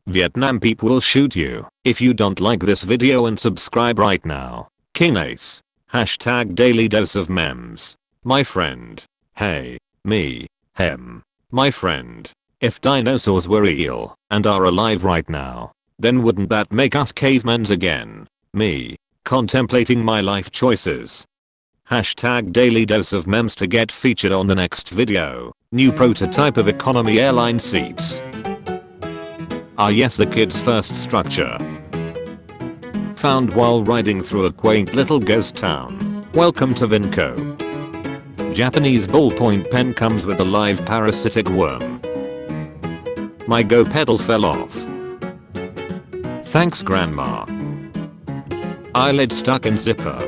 Vietnam people will shoot you if you don't like this video and subscribe right now. King Ace. Hashtag daily dose of memes. My friend. Hey. Me. Him. My friend. If dinosaurs were real and are alive right now, then wouldn't that make us cavemans again? Me. Contemplating my life choices. Hashtag daily dose of memes to get featured on the next video. New prototype of economy airline seats. Ah yes, the kid's first structure. Found while riding through a quaint little ghost town. Welcome to Vinco. Japanese ballpoint pen comes with a live parasitic worm. My Go pedal fell off. Thanks grandma. Eyelid stuck in zipper.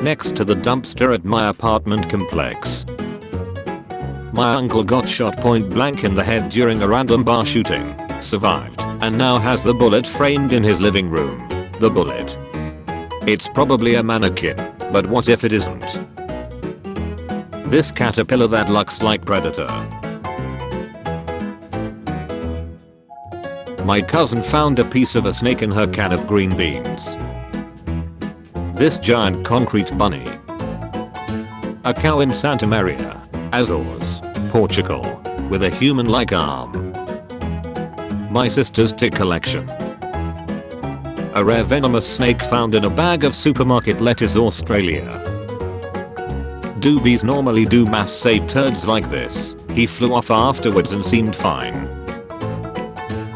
Next to the dumpster at my apartment complex. My uncle got shot point blank in the head during a random bar shooting, survived, and now has the bullet framed in his living room. The bullet. It's probably a mannequin, but what if it isn't? This caterpillar that looks like Predator. My cousin found a piece of a snake in her can of green beans. This giant concrete bunny. A cow in Santa Maria, Azores, Portugal, with a human-like arm. My sister's tick collection. A rare venomous snake found in a bag of supermarket lettuce, Australia. Do bees normally do mass save turds like this? He flew off afterwards and seemed fine.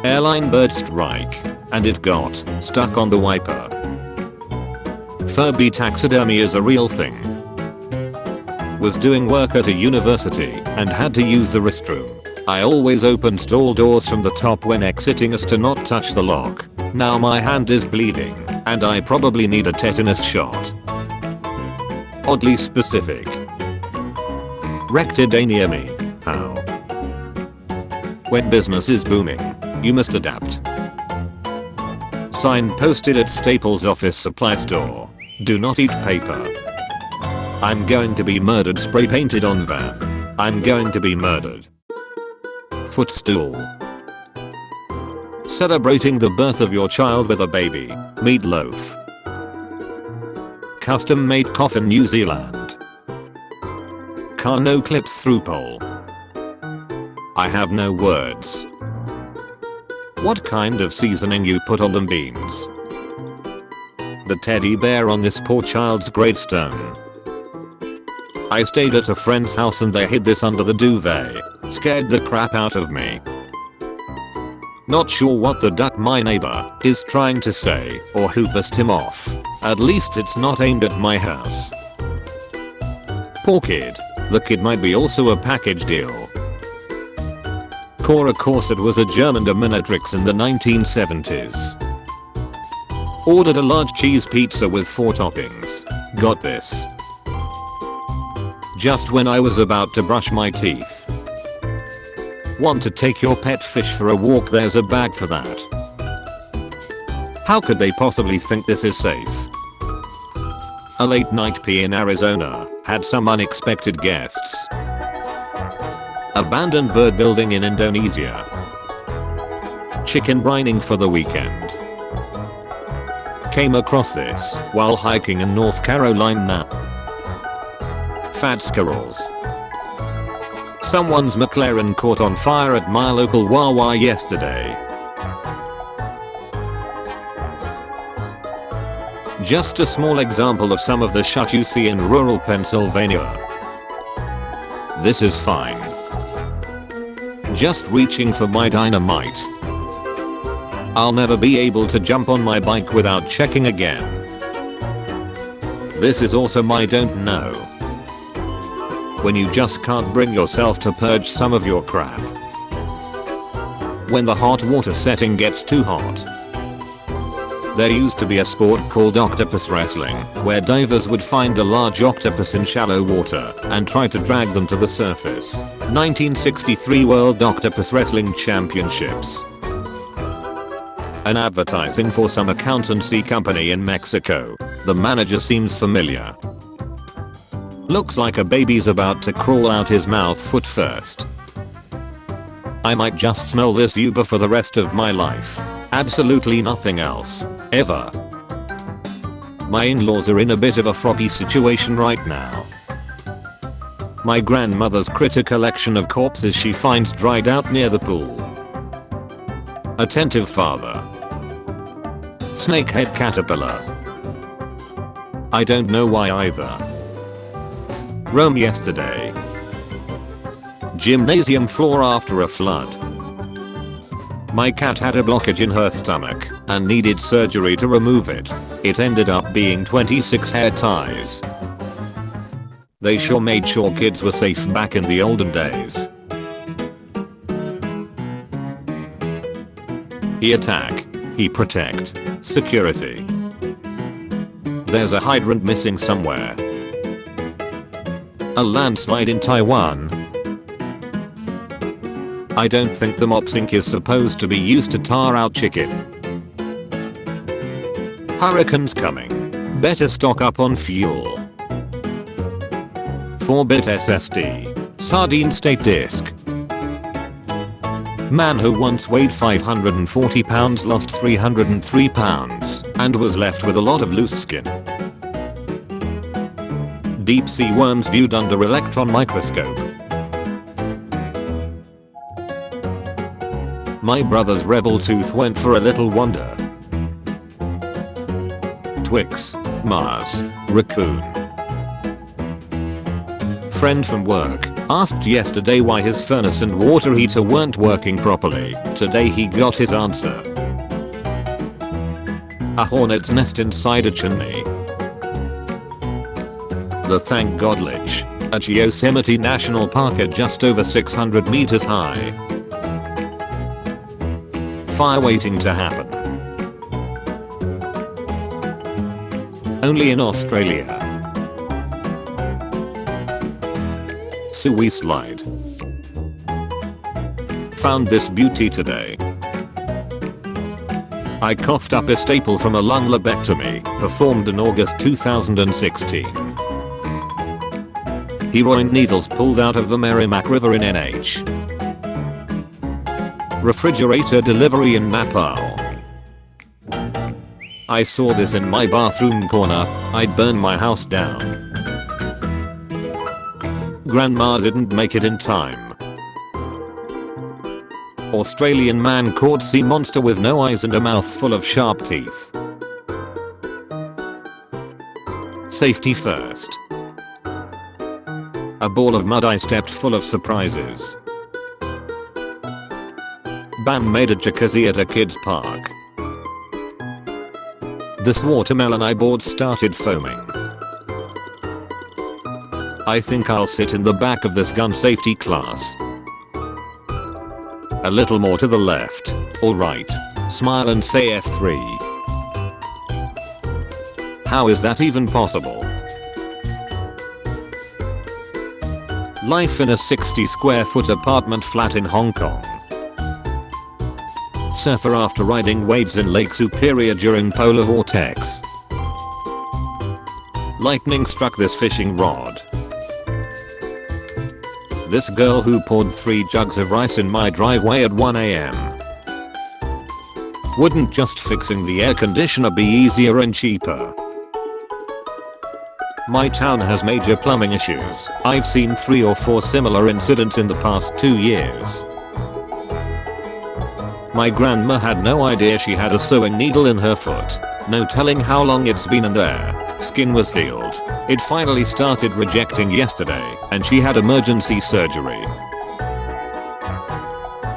Airline bird strike, and it got stuck on the wiper. Furby taxidermy is a real thing. Was doing work at a university and had to use the restroom. I always open stall doors from the top when exiting as to not touch the lock. Now my hand is bleeding and I probably need a tetanus shot. Oddly specific. Rectidaniami. How? When business is booming, you must adapt. Sign posted at Staples office supply store. Do not eat paper. I'm going to be murdered spray painted on van. I'm going to be murdered. Footstool. Celebrating the birth of your child with a baby. Meatloaf. Custom made coffin, New Zealand. Car no clips through pole. I have no words. What kind of seasoning you put on them beans? The teddy bear on this poor child's gravestone. I stayed at a friend's house and they hid this under the duvet. Scared the crap out of me. Not sure what the duck my neighbor is trying to say or who pissed him off. At least it's not aimed at my house. Poor kid. The kid might be also a package deal. Cora Corset was a German dominatrix in the 1970s. Ordered a large cheese pizza with 4 toppings. Got this. Just when I was about to brush my teeth. Want to take your pet fish for a walk? There's a bag for that. How could they possibly think this is safe? A late night pee in Arizona had some unexpected guests. Abandoned bird building in Indonesia. Chicken brining for the weekend. Came across this while hiking in North Carolina. Fat squirrels. Someone's McLaren caught on fire at my local Wawa yesterday. Just a small example of some of the shit you see in rural Pennsylvania. This is fine. Just reaching for my dynamite. I'll never be able to jump on my bike without checking again. This is awesome. I don't know. When you just can't bring yourself to purge some of your crap. When the hot water setting gets too hot. There used to be a sport called octopus wrestling, where divers would find a large octopus in shallow water and try to drag them to the surface. 1963 World Octopus Wrestling Championships. An advertising for some accountancy company in Mexico. The manager seems familiar. Looks like a baby's about to crawl out his mouth foot first. I might just smell this Uber for the rest of my life. Absolutely nothing else. Ever. My in-laws are in a bit of a froggy situation right now. My grandmother's critter collection of corpses she finds dried out near the pool. Attentive father. Snakehead caterpillar. I don't know why either. Rome yesterday. Gymnasium floor after a flood. My cat had a blockage in her stomach and needed surgery to remove it. It ended up being 26 hair ties. They sure made sure kids were safe back in the olden days. He attack. He protect. Security. There's a hydrant missing somewhere. A landslide in Taiwan. I don't think the mop sink is supposed to be used to tar out chicken. Hurricane's coming. Better stock up on fuel. 4-bit SSD. Sardine state disk. Man who once weighed 540 pounds lost 303 pounds and was left with a lot of loose skin. Deep sea worms viewed under electron microscope. My brother's rebel tooth went for a little wander. Twix, Mars, Raccoon. Friend from work asked yesterday why his furnace and water heater weren't working properly. Today he got his answer. A hornet's nest inside a chimney. The Thank God Lich, a Yosemite National Park at just over 600 meters high. Fire waiting to happen. Only in Australia. Suey slide. Found this beauty today. I coughed up a staple from a lung lobectomy performed in August 2016. Heroin needles pulled out of the Merrimack River in NH. Refrigerator delivery in Nepal. I saw this in my bathroom corner, I'd burn my house down. Grandma didn't make it in time. Australian man caught sea monster with no eyes and a mouth full of sharp teeth. Safety first. A ball of mud I stepped full of surprises. Bam made a jacuzzi at a kid's park. This watermelon I bought started foaming. I think I'll sit in the back of this gun safety class. A little more to the left, or right. Smile and say F3. How is that even possible? Life in a 60 square foot apartment flat in Hong Kong. Surfer after riding waves in Lake Superior during polar vortex. Lightning struck this fishing rod. This girl who poured 3 jugs of rice in my driveway at 1 AM. Wouldn't just fixing the air conditioner be easier and cheaper? My town has major plumbing issues. I've seen 3 or 4 similar incidents in the past 2 years. My grandma had no idea she had a sewing needle in her foot. No telling how long it's been in there. Skin was healed. It finally started rejecting yesterday, and she had emergency surgery.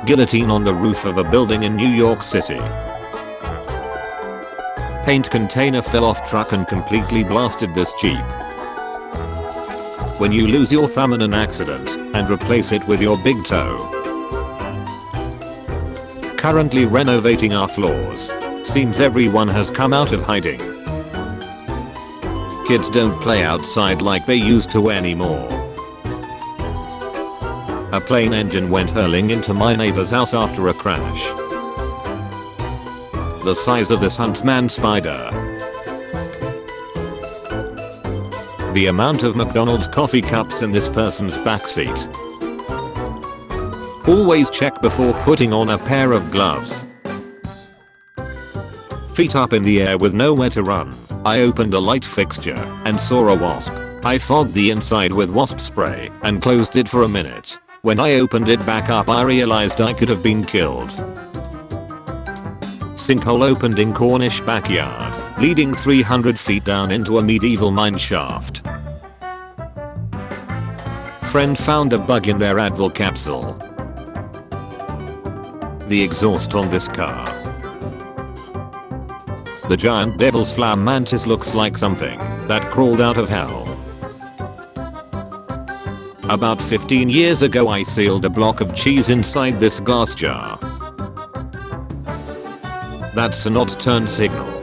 Guillotine on the roof of a building in New York City. Paint container fell off truck and completely blasted this Jeep. When you lose your thumb in an accident and replace it with your big toe. Currently renovating our floors. Seems everyone has come out of hiding. Kids don't play outside like they used to anymore. A plane engine went hurling into my neighbor's house after a crash. The size of this huntsman spider. The amount of McDonald's coffee cups in this person's backseat. Always check before putting on a pair of gloves. Feet up in the air with nowhere to run. I opened a light fixture and saw a wasp. I fogged the inside with wasp spray and closed it for a minute. When I opened it back up I realized I could have been killed. Sinkhole opened in Cornish backyard, leading 300 feet down into a medieval mine shaft. Friend found a bug in their Advil capsule. The exhaust on this car. The giant devil's flam mantis looks like something that crawled out of hell. About 15 years ago I sealed a block of cheese inside this glass jar. That's a not turn signal.